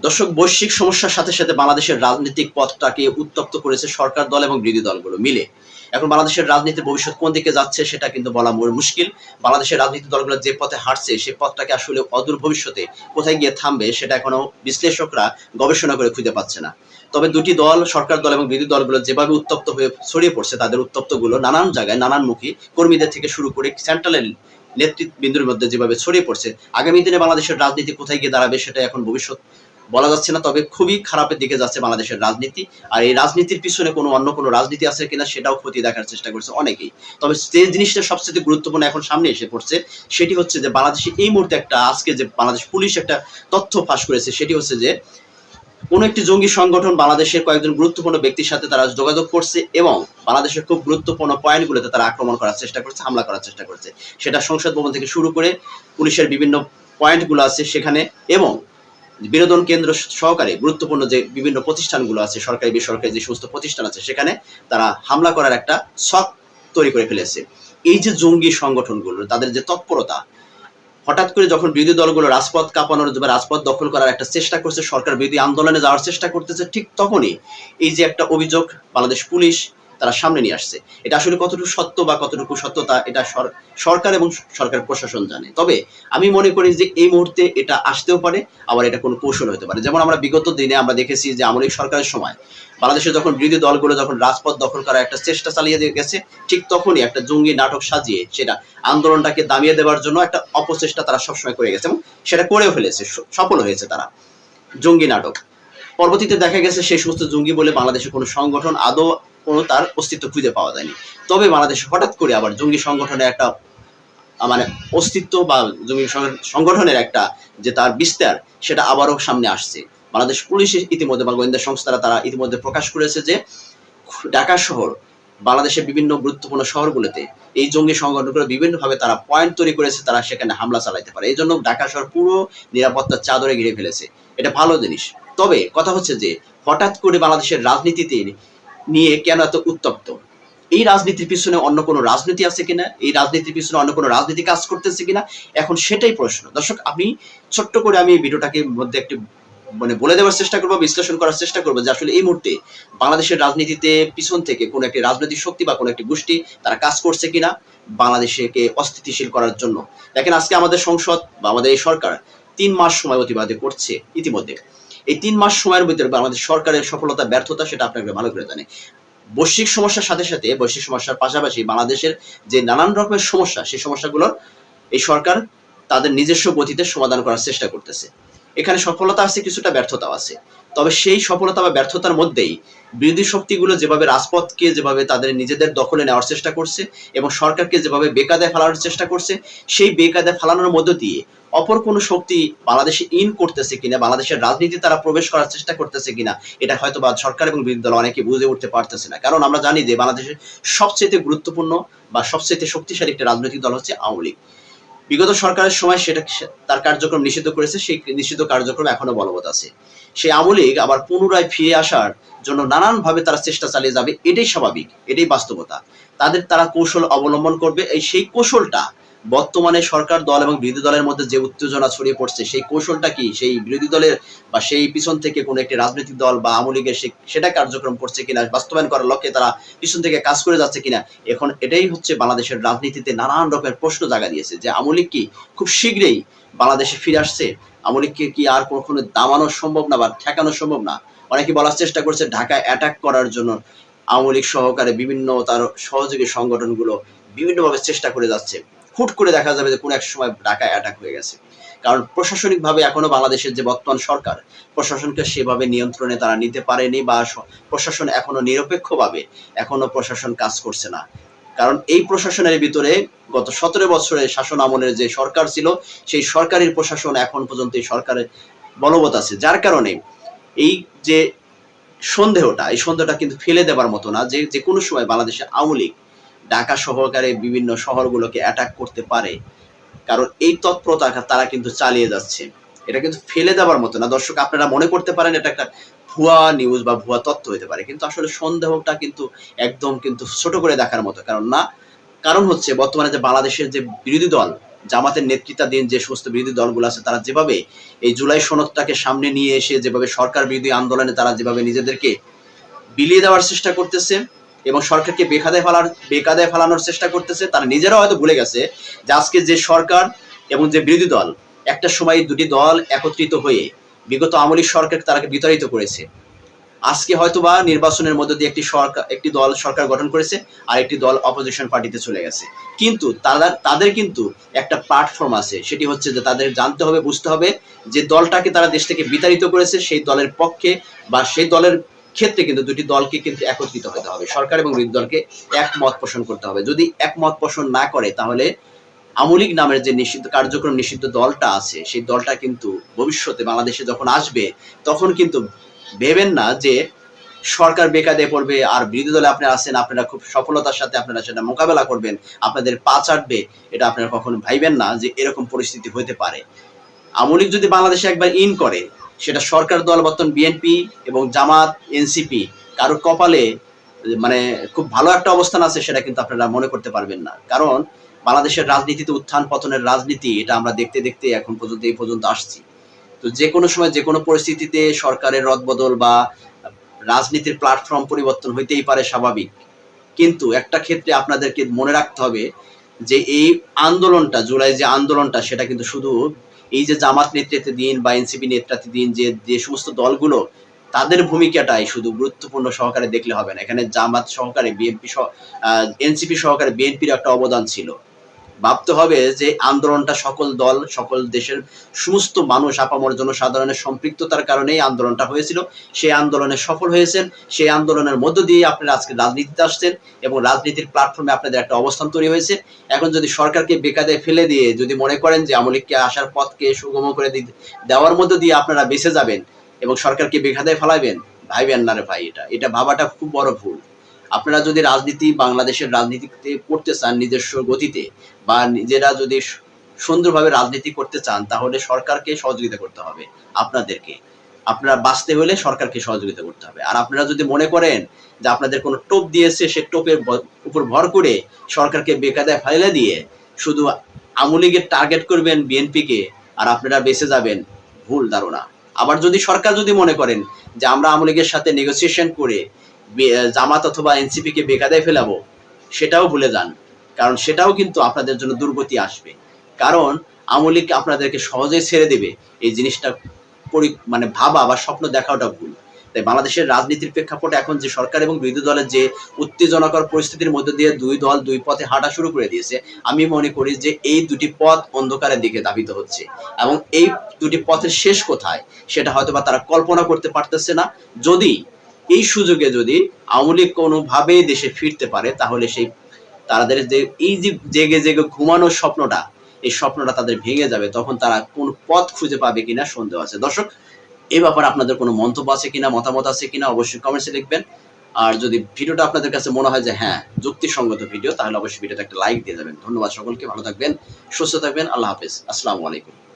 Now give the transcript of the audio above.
দর্শক, বৈশ্বিক সমস্যার সাথে সাথে বাংলাদেশের রাজনৈতিক পথটাকে উত্তপ্ত করেছে সরকার দল এবং বিরোধী দলগুলো মিলে। এখন বাংলাদেশের রাজনীতির ভবিষ্যৎ কোন দিকে যাচ্ছে সেটা কিন্তু বলা মুশকিল। বাংলাদেশের রাজনৈতিক দলগুলো যে পথে হাঁটছে সেই পথটাকে আসলে অদূর ভবিষ্যতে কোথায় গিয়ে থামবে সেটা এখনো বিশ্লেষকরা গবেষণা করে খুঁজে পাচ্ছে না। তবে দুটি দল, সরকার দল এবং বিরোধী দলগুলো যেভাবে উত্তপ্ত হয়ে ছড়িয়ে পড়ছে, তাদের উত্তপ্তগুলো নানান জায়গায় নানানমুখী কর্মীদের থেকে শুরু করে সেন্ট্রালের নেতৃবৃন্দের মধ্যে যেভাবে ছড়িয়ে পড়ছে, আগামী দিনে বাংলাদেশের রাজনীতি কোথায় গিয়ে দাঁড়াবে সেটা এখন ভবিষ্যৎ বলা যাচ্ছে না। তবে খুবই খারাপের দিকে যাচ্ছে বাংলাদেশের রাজনীতি। আর এই রাজনীতির পিছনে অন্য কোনো রাজনীতি আছে কিনা সেটাও খতিয়ে দেখার চেষ্টা করছে অনেকেই। তবে যে জিনিসটা সবচেয়ে গুরুত্বপূর্ণ এখন সামনে এসে পড়ছে সেটি হচ্ছে যে বাংলাদেশে এই মুহূর্তে আজকে যে বাংলাদেশ পুলিশ একটা তথ্য ফাঁস করেছে, সেটি হচ্ছে যে কোন একটি জঙ্গি সংগঠন বাংলাদেশের কয়েকজন গুরুত্বপূর্ণ ব্যক্তির সাথে তারা যোগাযোগ করছে এবং বাংলাদেশের খুব গুরুত্বপূর্ণ পয়েন্টগুলোতে তারা আক্রমণ করার চেষ্টা করছে, হামলা করার চেষ্টা করছে। সেটা সংসদ ভবন থেকে শুরু করে পুলিশের বিভিন্ন পয়েন্টগুলো আছে সেখানে, এবং বিনোদন কেন্দ্র সহকারে গুরুত্বপূর্ণ যে বিভিন্ন প্রতিষ্ঠানগুলো আছে, সরকারি বেসরকারি যে সমস্ত প্রতিষ্ঠান আছে, সেখানে তারা হামলা করার একটা ছক তৈরি করে ফেলেছে। এই যে জঙ্গি সংগঠনগুলো, তাদের যে তৎপরতা, হঠাৎ করে যখন বিরোধী দলগুলো রাজপথ কাঁপানোর বা রাজপথ দখল করার একটা চেষ্টা করছে, সরকার বিরোধী আন্দোলনে যাওয়ার চেষ্টা করতেছে, ঠিক তখনই এই যে একটা অভিযোগ বাংলাদেশ পুলিশ তারা সামনে নিয়ে আসছে, এটা আসলে কতটুকু সত্য বা কতটুকু সত্যতা এটা সরকার এবং সরকার প্রশাসন জানে। তবে আমি মনে করি যে এই মুহূর্তে এটা আসতেও পারে, আবার এটা কোনো কৌশল হতে পারে। যেমন আমরা বিগত দিনে আমরা দেখেছি যে আওয়ামী লীগ সরকারের সময় বাংলাদেশে যখন বিরোধী দলগুলো যখন রাজপথ দখল করার একটা চেষ্টা চালিয়ে গেছে, ঠিক তখনই একটা জঙ্গি নাটক সাজিয়ে সেটা আন্দোলনটাকে দামিয়ে দেওয়ার জন্য একটা অপচেষ্টা তারা সবসময় করে গেছে এবং সেটা করেও ফেলেছে, সফল হয়েছে তারা। জঙ্গি নাটক পরবর্তীতে দেখা গেছে সেই সমস্ত জঙ্গি বলে বাংলাদেশের কোনো সংগঠন আদৌ কোনো তার অস্তিত্ব খুঁজে পাওয়া যায়নি। তবে বাংলাদেশে হঠাৎ করে আবার জঙ্গি সংগঠনের একটা মানে অস্তিত্ব বা জঙ্গি সংগঠনের একটা যে তার বিস্তার, সেটা আবারও সামনে আসছে। বাংলাদেশ পুলিশ ইতিমধ্যে বা গোয়েন্দা সংস্থারা তারা ইতিমধ্যে প্রকাশ করেছে যে ঢাকা শহর, বাংলাদেশের বিভিন্ন গুরুত্বপূর্ণ শহরগুলোতে এই জঙ্গি সংগঠনগুলো বিভিন্নভাবে তারা পয়েন্ট তৈরি করেছে, তারা সেখানে হামলা চালাইতে পারে। এই জন্য ঢাকা শহর পুরো নিরাপত্তার চাদরে ঘিরে ফেলেছে। এটা ভালো জিনিস। তবে কথা হচ্ছে যে হঠাৎ করে বাংলাদেশের রাজনীতিতে নিয়ে কেন এত উত্তপ্ত? এই রাজনীতির পিছনে অন্য কোনো রাজনীতি আছে কিনা, এই রাজনীতির পিছনে অন্য কোনো রাজনীতি কাজ করতেছে কিনা, এখন সেটাই প্রশ্ন। দর্শক, আমি ছোট্ট করে আমি এই ভিডিওটাকে মধ্যে একটি বলে দেওয়ার চেষ্টা করবো, বিশ্লেষণ করার চেষ্টা করবো যে আসলে এই মুহূর্তে বাংলাদেশের রাজনীতিতে পিছন থেকে কোনো একটি রাজনৈতিক শক্তি বা কোনো একটি গোষ্ঠী তারা কাজ করছে কিনা বাংলাদেশকে অস্থিতিশীল করার জন্য। দেখেন, আজকে আমাদের সংসদ বা আমাদের এই সরকার 3 মাস সময় অতিবাহিত করছে ইতিমধ্যে। এই 3 মাস সময়ের ভিতরে আমাদের সরকারের সফলতা ব্যর্থতা সেটা আপনাকে ভালো করে জানে। বৈশ্বিক সমস্যার সাথে সাথে বৈশ্বিক সমস্যার পাশাপাশি বাংলাদেশের যে নানান রকমের সমস্যা, সেই সমস্যাগুলোর এই সরকার তাদের নিজস্ব গতিতে সমাধান করার চেষ্টা করতেছে। এখানে সফলতা আছে, কিছুটা ব্যর্থতাও আছে। তবে সেই সফলতা বা ব্যর্থতার মধ্যেই বিরোধী শক্তিগুলো যেভাবে রাজপথকে যেভাবে তাদের নিজেদের দখলে নেওয়ার চেষ্টা করছে এবং সরকারকে যেভাবে বেকায়দায় ফেলানোর চেষ্টা করছে, সেই বেকায়দায় ফেলানোর মধ্য দিয়ে অপর কোনো শক্তি বাংলাদেশে ইন করতেছে কিনা, বাংলাদেশের রাজনীতি তারা প্রবেশ করার চেষ্টা করতেছে কিনা, এটা হয়তো বা সরকার এবং বিরোধী দল অনেকে বুঝে উঠতে পারতেছে না। কারণ আমরা জানি যে বাংলাদেশের সবচেয়ে গুরুত্বপূর্ণ বা সবচেয়ে শক্তিশালী একটা রাজনৈতিক দল হচ্ছে আওয়ামী লীগ। বিগত সরকারের সময় সেটা তার কার্যক্রম নিষিদ্ধ করেছে, সেই নিষিদ্ধ কার্যক্রম এখনো বলবৎ আছে। সেই আওয়ামী লীগ আবার পুনরায় ফিরে আসার জন্য নানানভাবে তারা চেষ্টা চালিয়ে যাবে, এটাই স্বাভাবিক, এটাই বাস্তবতা। তারা কৌশল অবলম্বন করবে। সেই কৌশলটা বর্তমানে সরকার দল এবং বিরোধী দলের মধ্যে যে উত্তেজনা ছড়িয়ে পড়ছে, সেই কৌশলটা কি সেই বিরোধী দলের বা সেই পিছন থেকে কোনো একটি রাজনৈতিক দল বা আওয়ামী লীগের সেটা কার্যক্রম করছে কিনা, বাস্তবায়ন করার লক্ষ্যে তারা পিছন থেকে কাজ করে যাচ্ছে কিনা, এখন এটাই হচ্ছে বাংলাদেশের রাজনীতিতে নানান রকমের প্রশ্ন জাগা দিয়েছে। যে আওয়ামী লীগ কি খুব শীঘ্রই বাংলাদেশে ফিরে আসছে? আওয়ামী লীগকে কি আর কখনো দামানো সম্ভব না বা ঠেকানো সম্ভব না? অনেকে বলার চেষ্টা করছে ঢাকায় অ্যাটাক করার জন্য আওয়ামী লীগ সহকারে বিভিন্ন তার সহযোগী সংগঠনগুলো বিভিন্নভাবে চেষ্টা করে যাচ্ছে। হুট করে দেখা যাবে যে কোনো এক সময় ঢাকায় অ্যাটাক হয়ে গেছে। কারণ প্রশাসনিকভাবে এখনো বাংলাদেশের যে বর্তমান সরকার, প্রশাসনকে সেভাবে নিয়ন্ত্রণে তারা নিতে পারেনি, বা প্রশাসন এখনো নিরপেক্ষভাবে এখনো প্রশাসন কাজ করছে না। কারণ এই প্রশাসনের ভিতরে গত 17 বছরের শাসন আমলের যে সরকার ছিল, সেই সরকারের প্রশাসন এখন পর্যন্ত এই সরকারের বলবৎ আছে। যার কারণে এই যে এই সন্দেহটা কিন্তু ফেলে দেবার মতো না যে যে কোনো সময় বাংলাদেশে আওয়ামী লীগ ঢাকা সহকারে বিভিন্ন শহরগুলোকে অ্যাটাক করতে পারে। কারণ এই তৎপরতা তারা কিন্তু চালিয়ে যাচ্ছে। এটা কিন্তু ফেলে দেওয়ার মতো না। দর্শক, আপনারা মনে করতে পারেন এটা একটা ভুয়া নিউজ বা ভুয়া তথ্য হতে পারে, কিন্তু আসলে সন্দেহটা কিন্তু একদম কিন্তু ছোট করে দেখার মতো কারণ না। কারণ হচ্ছে বর্তমানে যে বাংলাদেশের যে বিরোধী দল জামাতের নেতৃত্বাধীন যে সমস্ত বিরোধী দলগুলো আছে তারা যেভাবে এই জুলাই সনদটাকে সামনে নিয়ে এসে যেভাবে সরকার বিরোধী আন্দোলনে তারা যেভাবে নিজেদেরকে বিলিয়ে দেওয়ার চেষ্টা করতেছে এবং সরকারকে বেকায়দায় ফেলানোর চেষ্টা করতেছে, তারা নিজেরাও হয়তো ভুলে গেছে যে আজকে যে সরকার এবং যে বিরোধী দল একটা সময় দুটি দল একত্রিত হয়ে বিগত আমলি সরকার তারাকে বিতাড়িত করেছে। আজকে হয়তোবা নির্বাচনের মধ্য দিয়ে একটি দল সরকার গঠন করেছে আর একটি দল অপোজিশন পার্টিতে চলে গেছে, কিন্তু তাদের কিন্তু একটা প্ল্যাটফর্ম আছে, সেটি হচ্ছে যে তাদের জানতে হবে, বুঝতে হবে যে দলটাকে তারা দেশ থেকে বিতাড়িত করেছে সেই দলের পক্ষে বা সেই দলের ক্ষেত্রে কিন্তু দুটি দলকে কিন্তু একত্রিত হতে হবে, সরকার এবং বিরোধী দলকে একমত পোষণ করতে হবে। যদি একমত পোষণ না করে তাহলে আওয়ামী লীগ নামের যে নিষিদ্ধ কার্যক্রম নিষিদ্ধ দলটা আছে সেই দলটা কিন্তু ভবিষ্যতে বাংলাদেশে যখন আসবে তখন কিন্তু ভেবেন না যে সরকার বেকায়দায় পড়বে আর বিরোধী দলে আপনারা আছেন, আপনারা খুব সফলতার সাথে আপনারা সেটা মোকাবেলা করবেন, আপনাদের পা চাটবে, এটা আপনারা কখনো ভাইবেন না যে এরকম পরিস্থিতি হতে পারে। আওয়ামী লীগ যদি বাংলাদেশে একবার ইন করে, সেটা সরকার দল বর্তমান বিএনপি এবং জামাত এনসিপি কারোর কপালে মানে খুব ভালো একটা অবস্থান আছে সেটা কিন্তু আপনারা মনে করতে পারবেন না। কারণ বাংলাদেশের রাজনীতিতে উত্থান পতনের রাজনীতি এটা আমরা দেখতে দেখতে এখন পর্যন্ত এই পর্যন্ত আসছি। তো যে কোনো সময় যে কোনো পরিস্থিতিতে সরকারের রদবদল বা রাজনীতির প্ল্যাটফর্ম পরিবর্তন হইতেই পারে, স্বাভাবিক। কিন্তু একটা ক্ষেত্রে আপনাদেরকে মনে রাখতে হবে যে এই আন্দোলনটা, জুলাই যে আন্দোলনটা, সেটা কিন্তু শুধু এই যে জামাত নেতৃত্বাধীন বা এনসিপি নেতৃত্বাধীন যে সমস্ত দলগুলো তাদের ভূমিকাটাই শুধু গুরুত্বপূর্ণ সহকারে দেখলে হবে না, এখানে জামাত সহকারে বিএনপি এনসিপি সহকারে বিএনপির একটা অবদান ছিল। ভাবতে হবে যে আন্দোলনটা সকল দল, সকল দেশের সমস্ত মানুষ, আপামর জনসাধারণের সম্পৃক্ততার কারণেই আন্দোলনটা হয়েছিল। সেই আন্দোলনে সফল হয়েছেন, সেই আন্দোলনের মধ্য দিয়ে আপনারা আজকে রাজনীতিতে আসছেন এবং রাজনীতির প্ল্যাটফর্মে আপনাদের একটা অবস্থান তৈরি হয়েছে। এখন যদি সরকারকে বেকায়দায় ফেলে দিয়ে যদি মনে করেন যে আওয়ামী লীগকে আসার পথকে সুগম করে দেওয়ার মধ্য দিয়ে আপনারা বেঁচে যাবেন এবং সরকারকে বেকায়দায় ফেলাবেন, ভাইবেন না রে ভাই, এটা ভাবাটা খুব বড় ভুল। আপনারা যদি রাজনীতি, বাংলাদেশের রাজনীতিতে করতে চান নিজস্ব গতিতে বা নিজেরা যদি সুন্দরভাবে রাজনীতি করতে চান, তাহলে সরকারকে সহযোগিতা করতে হবে আপনাদেরকে। আপনারা বাঁচতে হলে সরকারকে সহযোগিতা করতে হবে। আর আপনারা যদি মনে করেন যে আপনাদের কোনো টোপ দিয়েছে, সে টোপের উপর ভর করে সরকারকে বেকায়দায় ফেলে দিয়ে শুধু আওয়ামী লীগের টার্গেট করবেন বিএনপিকে আর আপনারা বেঁচে যাবেন, ভুল ধারণা। আবার যদি সরকার যদি মনে করেন যে আমরা আওয়ামী লীগের সাথে নেগোসিয়েশন করে জামাত অথবা এনসিপি কে বেকায়দায় ফেলাবো, সেটাও ভুলে যান, কারণ সেটাও কিন্তু আপনাদের জন্য দুর্গতি আসবে। কারণ আওয়ামী লীগ আপনাদেরকে সহজেই ছেড়ে দেবে, এই জিনিসটা মানে ভাবা বা স্বপ্ন দেখাটা ভুল। তাই বাংলাদেশের রাজনীতির প্রেক্ষাপটে এখন যে সরকার এবং বিরোধী দলের যে উত্তেজনাকর পরিস্থিতির মধ্যে দিয়ে দুই দল দুই পথে হাঁটা শুরু করে দিয়েছে, আমি মনে করি যে এই দুটি পথ অন্ধকারের দিকে ধাবিত হচ্ছে এবং এই দুটি পথের শেষ কোথায় সেটা হয়তোবা তারা কল্পনা করতে পারতেছে না। যদি এই সুযোগে যদি আওয়ামী লীগ কোনোভাবেই দেশে ফিরতে পারে, তাহলে সেই তাদের যে এই যে জেগে জেগে ঘুমানোর স্বপ্নটা, এই স্বপ্নটা তাদের ভেঙে যাবে। তখন তারা কোন পথ খুঁজে পাবে কিনা সন্দেহ আছে। দর্শক, এই ব্যাপারে আপনাদের কোনো মন্তব্য আছে কিনা, মতামত আছে কিনা অবশ্যই কমেন্টসে লিখবেন। আর যদি ভিডিওটা আপনাদের কাছে মনে হয় যে হ্যাঁ যুক্তিসঙ্গত ভিডিও, তাহলে অবশ্যই ভিডিওতে একটা লাইক দিয়ে যাবেন। ধন্যবাদ সকলকে, ভালো থাকবেন, সুস্থ থাকবেন, আল্লাহ হাফেজ, আসসালামু আলাইকুম।